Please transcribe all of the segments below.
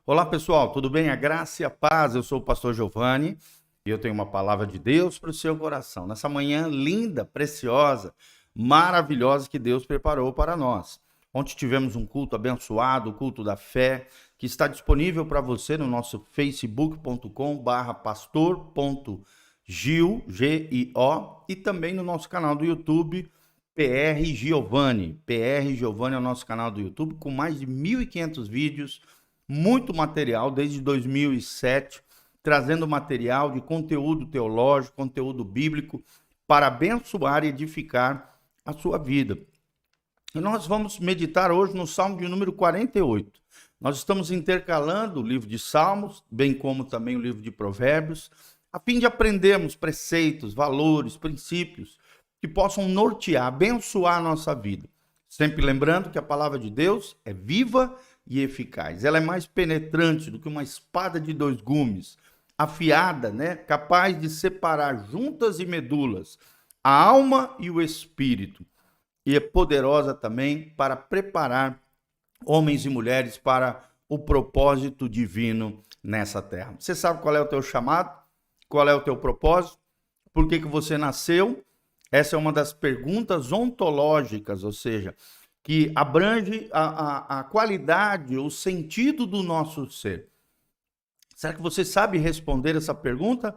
Olá pessoal, tudo bem? A graça e a paz, eu sou o pastor Giovanni e eu tenho uma palavra de Deus para o seu coração. Nessa manhã linda, preciosa, maravilhosa que Deus preparou para nós. Ontem tivemos um culto abençoado, o culto da fé, que está disponível para você no nosso facebook.com/pastor.gio, G-I-O, e também no nosso canal do YouTube, PR Giovanni. PR Giovanni é o nosso canal do YouTube com mais de 1.500 vídeos, muito material desde 2007, trazendo material de conteúdo teológico, conteúdo bíblico, para abençoar e edificar a sua vida. E nós vamos meditar hoje no Salmo de número 48. Nós estamos intercalando o livro de Salmos, bem como também o livro de Provérbios, a fim de aprendermos preceitos, valores, princípios que possam nortear, abençoar a nossa vida. Sempre lembrando que a palavra de Deus é viva e eficaz. Ela é mais penetrante do que uma espada de dois gumes, afiada, capaz de separar juntas e medulas, a alma e o espírito. E é poderosa também para preparar homens e mulheres para o propósito divino nessa terra. Você sabe qual é o teu chamado? Qual é o teu propósito? Por que você nasceu? Essa é uma das perguntas ontológicas, ou seja, que abrange a qualidade, o sentido do nosso ser. Será que você sabe responder essa pergunta?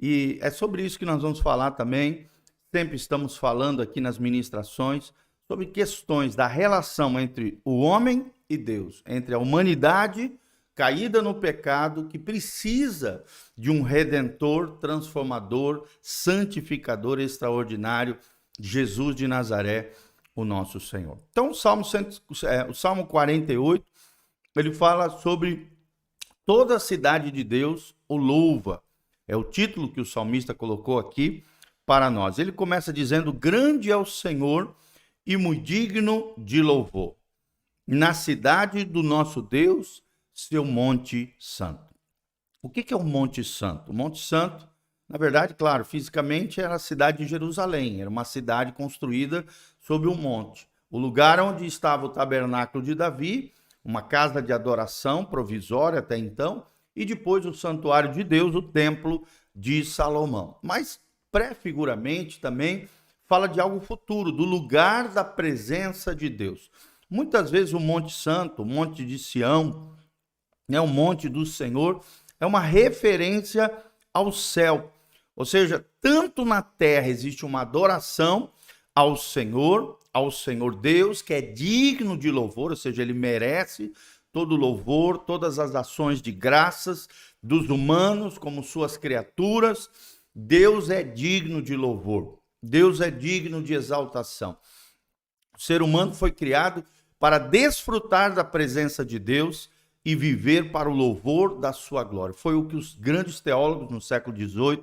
E é sobre isso que nós vamos falar também. Sempre estamos falando aqui nas ministrações sobre questões da relação entre o homem e Deus, entre a humanidade caída no pecado, que precisa de um redentor, transformador, santificador extraordinário, Jesus de Nazaré, o nosso Senhor. Então, o Salmo 48, ele fala sobre toda a cidade de Deus o louva. É o título que o salmista colocou aqui para nós. Ele começa dizendo: grande é o Senhor e muito digno de louvor. Na cidade do nosso Deus, seu Monte Santo. O que é o Monte Santo? O Monte Santo, na verdade, claro, fisicamente era a cidade de Jerusalém, era uma cidade construída sobre um monte. O lugar onde estava o tabernáculo de Davi, uma casa de adoração provisória até então, e depois o santuário de Deus, o templo de Salomão. Mas, prefiguramente, também fala de algo futuro, do lugar da presença de Deus. Muitas vezes o Monte Santo, o Monte de Sião, o Monte do Senhor, é uma referência ao céu. Ou seja, tanto na terra existe uma adoração ao Senhor Deus, que é digno de louvor, ou seja, ele merece todo louvor, todas as ações de graças dos humanos como suas criaturas. Deus é digno de louvor, Deus é digno de exaltação. O ser humano foi criado para desfrutar da presença de Deus e viver para o louvor da sua glória. Foi o que os grandes teólogos no século XVIII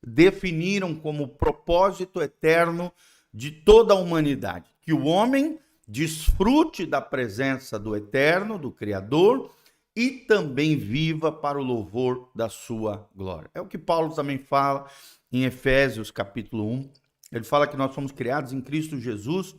definiram como o propósito eterno de toda a humanidade. Que o homem desfrute da presença do Eterno, do Criador, e também viva para o louvor da sua glória. É o que Paulo também fala em Efésios capítulo 1. Ele fala que nós somos criados em Cristo Jesus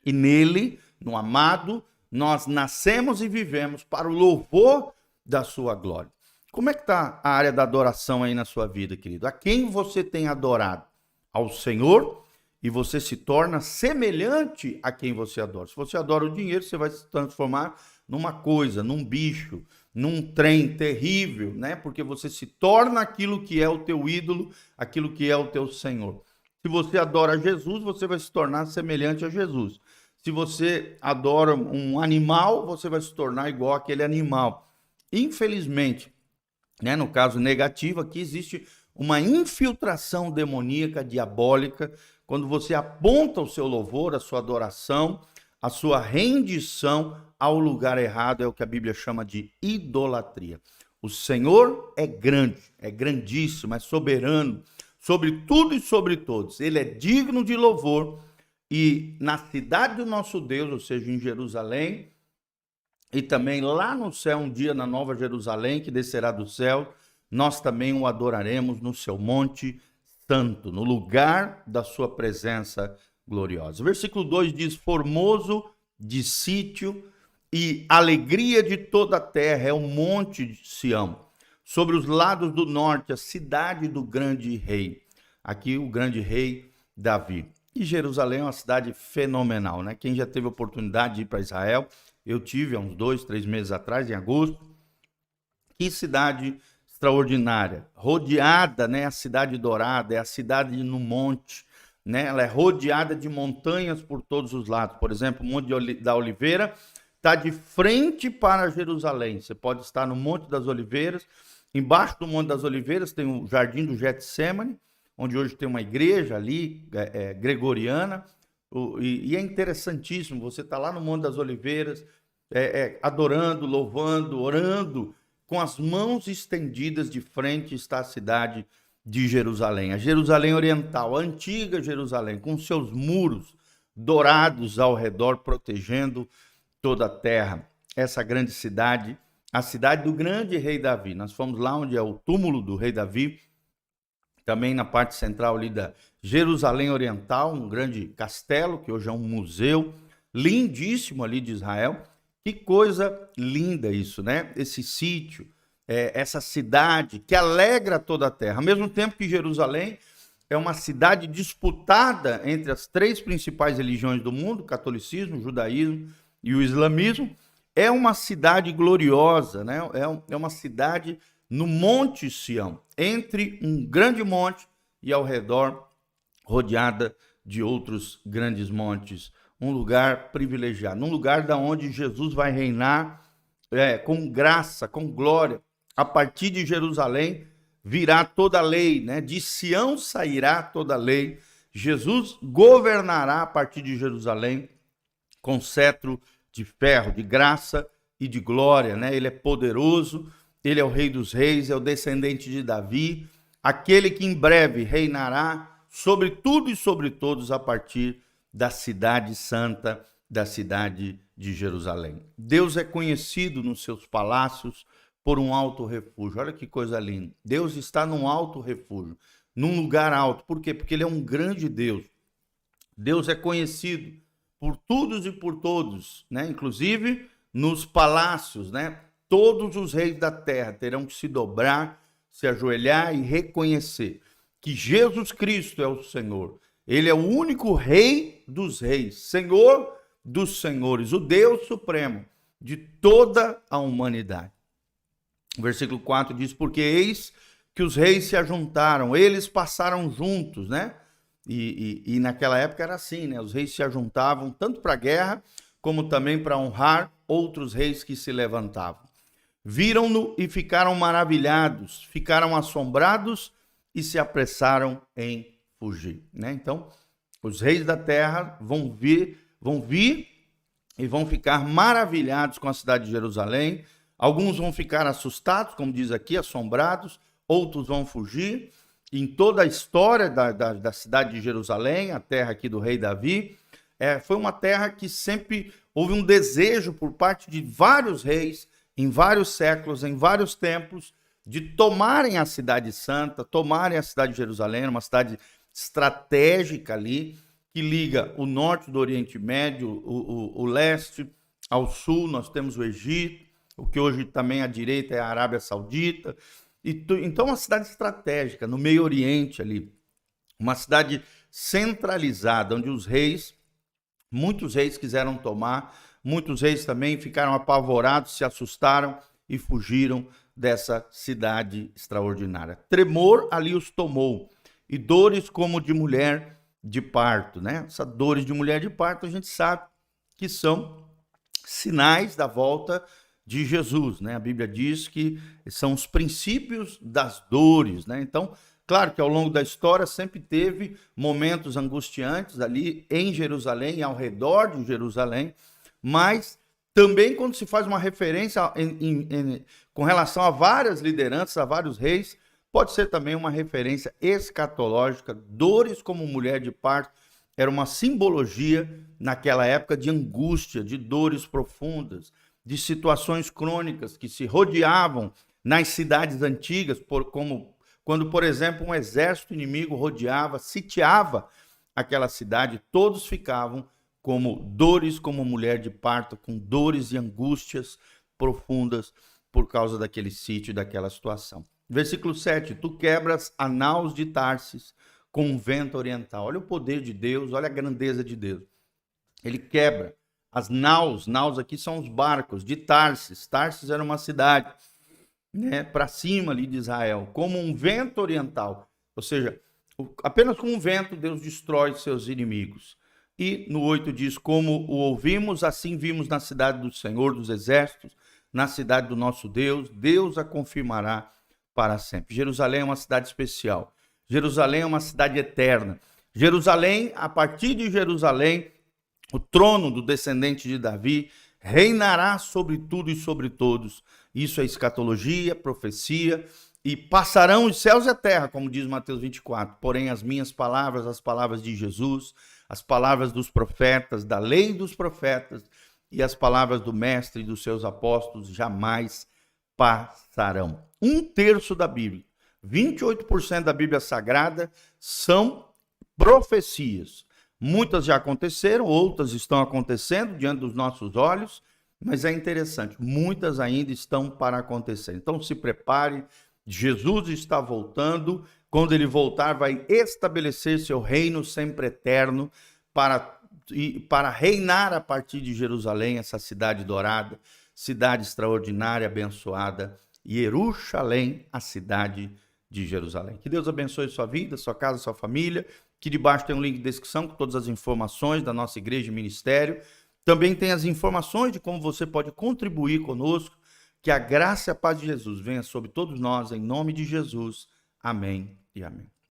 e nele, no amado, nós nascemos e vivemos para o louvor da sua glória. Como é que está a área da adoração aí na sua vida, querido? A quem você tem adorado? Ao Senhor, e você se torna semelhante a quem você adora. Se você adora o dinheiro, você vai se transformar numa coisa, num bicho, num trem terrível, Porque você se torna aquilo que é o teu ídolo, aquilo que é o teu Senhor. Se você adora Jesus, você vai se tornar semelhante a Jesus. Se você adora um animal, você vai se tornar igual àquele animal. Infelizmente, no caso negativo, aqui existe uma infiltração demoníaca, diabólica, quando você aponta o seu louvor, a sua adoração, a sua rendição ao lugar errado, é o que a Bíblia chama de idolatria. O Senhor é grande, é grandíssimo, é soberano, sobre tudo e sobre todos. Ele é digno de louvor. E na cidade do nosso Deus, ou seja, em Jerusalém, e também lá no céu, um dia na Nova Jerusalém, que descerá do céu, nós também o adoraremos no seu Monte Santo, no lugar da sua presença gloriosa. Versículo 2 diz: formoso de sítio e alegria de toda a terra é o monte de Sião. Sobre os lados do norte, a cidade do grande rei. Aqui o grande rei Davi. E Jerusalém é uma cidade fenomenal, né? Quem já teve a oportunidade de ir para Israel, eu tive há uns 2, 3 meses atrás, em agosto. Que cidade extraordinária, rodeada, né? A cidade dourada, é a cidade no monte, né? Ela é rodeada de montanhas por todos os lados. Por exemplo, o Monte da Oliveira está de frente para Jerusalém. Você pode estar no Monte das Oliveiras. Embaixo do Monte das Oliveiras tem o Jardim do Getsemane, onde hoje tem uma igreja ali, gregoriana. E é interessantíssimo, você está lá no Monte das Oliveiras, adorando, louvando, orando, com as mãos estendidas de frente está a cidade de Jerusalém. A Jerusalém Oriental, a antiga Jerusalém, com seus muros dourados ao redor, protegendo toda a terra. Essa grande cidade, a cidade do grande rei Davi. Nós fomos lá onde é o túmulo do rei Davi, também na parte central ali da Jerusalém Oriental, um grande castelo, que hoje é um museu, lindíssimo ali de Israel. Que coisa linda isso, né? Esse sítio, essa cidade que alegra toda a terra. Ao mesmo tempo que Jerusalém é uma cidade disputada entre as 3 principais religiões do mundo, o catolicismo, o judaísmo e o islamismo, é uma cidade gloriosa, né? É uma cidade no Monte Sião, entre um grande monte e ao redor rodeada de outros grandes montes. Um lugar privilegiado, um lugar da onde Jesus vai reinar com graça, com glória. A partir de Jerusalém virá toda a lei, né? De Sião sairá toda a lei. Jesus governará a partir de Jerusalém com cetro de ferro, de graça e de glória, né? Ele é poderoso, ele é o Rei dos Reis, é o descendente de Davi, aquele que em breve reinará sobre tudo e sobre todos a partir da cidade santa, da cidade de Jerusalém. Deus é conhecido nos seus palácios por um alto refúgio. Olha que coisa linda. Deus está num alto refúgio, num lugar alto. Por quê? Porque ele é um grande Deus. Deus é conhecido por todos e por todos, né? Inclusive nos palácios, né? Todos os reis da terra terão que se dobrar, se ajoelhar e reconhecer que Jesus Cristo é o Senhor. Ele é o único rei dos reis, Senhor dos senhores, o Deus supremo de toda a humanidade. O versículo 4 diz, porque eis que os reis se ajuntaram, eles passaram juntos, né? E naquela época era assim, né? Os reis se ajuntavam tanto para a guerra, como também para honrar outros reis que se levantavam. Viram-no e ficaram maravilhados, ficaram assombrados e se apressaram em fugir, né? Então, os reis da terra vão vir e vão ficar maravilhados com a cidade de Jerusalém. Alguns vão ficar assustados, como diz aqui, assombrados, outros vão fugir. Em toda a história da cidade de Jerusalém, a terra aqui do rei Davi, foi uma terra que sempre houve um desejo por parte de vários reis, em vários séculos, em vários tempos, de tomarem a cidade santa, tomarem a cidade de Jerusalém, uma cidade estratégica ali, que liga o norte do Oriente Médio, o leste ao sul. Nós temos o Egito, o que hoje também à direita é a Arábia Saudita. Então, uma cidade estratégica no Meio Oriente ali, uma cidade centralizada, onde muitos reis quiseram tomar, muitos reis também ficaram apavorados, se assustaram e fugiram dessa cidade extraordinária. Tremor ali os tomou, e dores como de mulher de parto, né? Essas dores de mulher de parto a gente sabe que são sinais da volta de Jesus, né? A Bíblia diz que são os princípios das dores, né? Então, claro que ao longo da história sempre teve momentos angustiantes ali em Jerusalém e ao redor de Jerusalém, mas também quando se faz uma referência com relação a várias lideranças, a vários reis, pode ser também uma referência escatológica. Dores como mulher de parto era uma simbologia naquela época de angústia, de dores profundas, de situações crônicas que se rodeavam nas cidades antigas, como quando, por exemplo, um exército inimigo rodeava, sitiava aquela cidade, todos ficavam como mulher de parto, com dores e angústias profundas por causa daquele sítio e daquela situação. Versículo 7, tu quebras a naus de Tarsis com um vento oriental. Olha o poder de Deus, olha a grandeza de Deus. Ele quebra as naus aqui são os barcos de Tarsis. Tarsis era uma cidade, né, para cima ali de Israel, como um vento oriental. Ou seja, apenas com um vento Deus destrói seus inimigos. E no 8 diz, como o ouvimos, assim vimos na cidade do Senhor dos Exércitos, na cidade do nosso Deus, Deus a confirmará para sempre. Jerusalém é uma cidade especial. Jerusalém é uma cidade eterna. Jerusalém, a partir de Jerusalém, o trono do descendente de Davi reinará sobre tudo e sobre todos. Isso é escatologia, profecia, e passarão os céus e a terra, como diz Mateus 24. Porém, as minhas palavras, as palavras de Jesus, as palavras dos profetas, da lei dos profetas, e as palavras do mestre e dos seus apóstolos jamais passarão. 1/3 da Bíblia, 28% da Bíblia Sagrada são profecias. Muitas já aconteceram, outras estão acontecendo diante dos nossos olhos, mas é interessante, muitas ainda estão para acontecer. Então se prepare, Jesus está voltando, quando ele voltar vai estabelecer seu reino sempre eterno para reinar a partir de Jerusalém, essa cidade dourada, cidade extraordinária, abençoada, Jerusalém, a cidade de Jerusalém. Que Deus abençoe sua vida, sua casa, sua família. Aqui debaixo tem um link de descrição com todas as informações da nossa igreja e ministério. Também tem as informações de como você pode contribuir conosco. Que a graça e a paz de Jesus venha sobre todos nós, em nome de Jesus. Amém e amém.